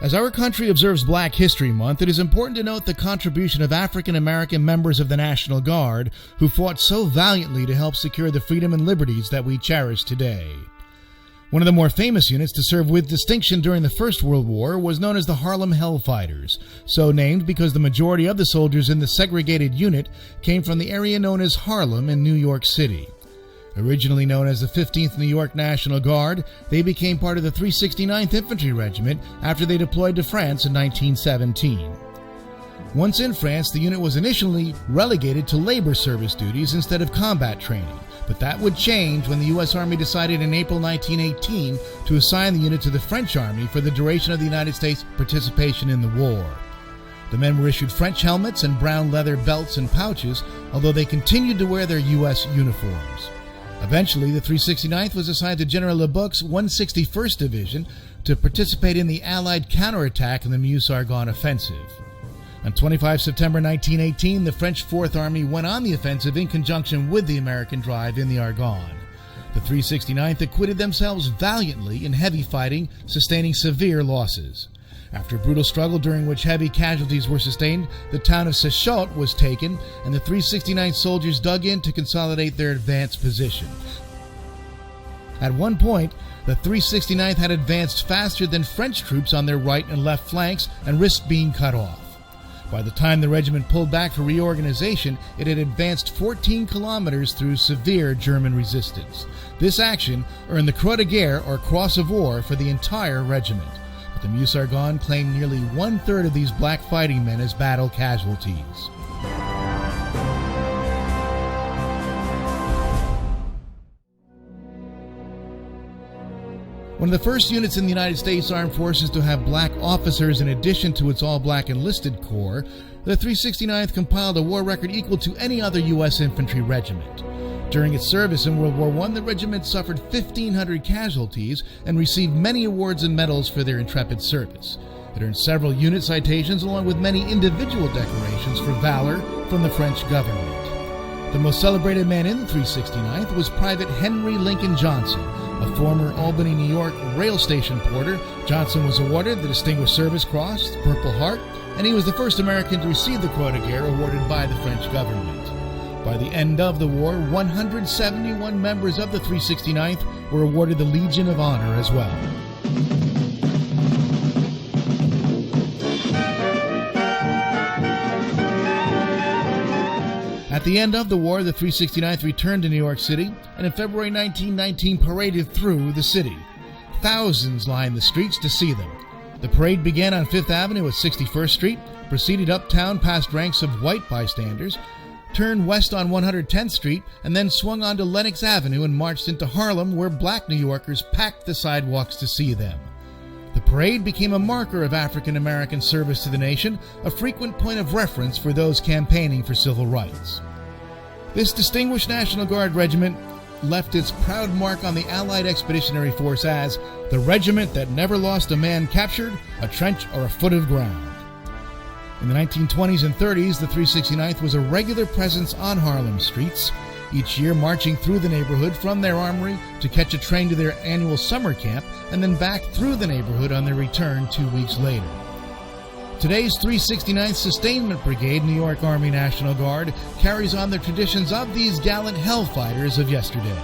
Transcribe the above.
As our country observes Black History Month, it is important to note the contribution of African American members of the National Guard who fought so valiantly to help secure the freedom and liberties that we cherish today. One of the more famous units to serve with distinction during the First World War was known as the Harlem Hellfighters, so named because the majority of the soldiers in the segregated unit came from the area known as Harlem in New York City. Originally known as the 15th New York National Guard, they became part of the 369th Infantry Regiment after they deployed to France in 1917. Once in France, the unit was initially relegated to labor service duties instead of combat training, but that would change when the U.S. Army decided in April 1918 to assign the unit to the French Army for the duration of the United States' participation in the war. The men were issued French helmets and brown leather belts and pouches, although they continued to wear their U.S. uniforms. Eventually, the 369th was assigned to General Lebouc's 161st Division to participate in the Allied counterattack in the Meuse-Argonne offensive. On 25 September 1918, the French Fourth Army went on the offensive in conjunction with the American drive in the Argonne. The 369th acquitted themselves valiantly in heavy fighting, sustaining severe losses. After a brutal struggle during which heavy casualties were sustained, the town of Séchault was taken, and the 369th soldiers dug in to consolidate their advanced position. At one point, the 369th had advanced faster than French troops on their right and left flanks and risked being cut off. By the time the regiment pulled back for reorganization, it had advanced 14 kilometers through severe German resistance. This action earned the Croix de Guerre, or Cross of War, for the entire regiment. The Meuse-Argonne claimed nearly one-third of these black fighting men as battle casualties. One of the first units in the United States Armed Forces to have black officers in addition to its all-black enlisted corps, the 369th compiled a war record equal to any other U.S. infantry regiment. During its service in World War I, the regiment suffered 1,500 casualties and received many awards and medals for their intrepid service. It earned several unit citations along with many individual decorations for valor from the French government. The most celebrated man in the 369th was Private Henry Lincoln Johnson, a former Albany, New York rail station porter. Johnson was awarded the Distinguished Service Cross, the Purple Heart, and he was the first American to receive the Croix de Guerre awarded by the French government. By the end of the war, 171 members of the 369th were awarded the Legion of Honor as well. At the end of the war, the 369th returned to New York City, and in February 1919 paraded through the city. Thousands lined the streets to see them. The parade began on 5th Avenue at 61st Street, proceeded uptown past ranks of white bystanders, turned west on 110th Street, and then swung onto Lenox Avenue and marched into Harlem, where black New Yorkers packed the sidewalks to see them. The parade became a marker of African American service to the nation, a frequent point of reference for those campaigning for civil rights. This distinguished National Guard regiment left its proud mark on the Allied Expeditionary Force as the regiment that never lost a man captured, a trench, or a foot of ground. In the 1920s and 30s, the 369th was a regular presence on Harlem streets, each year marching through the neighborhood from their armory to catch a train to their annual summer camp and then back through the neighborhood on their return 2 weeks later. Today's 369th Sustainment Brigade, New York Army National Guard, carries on the traditions of these gallant Hellfighters of yesterday.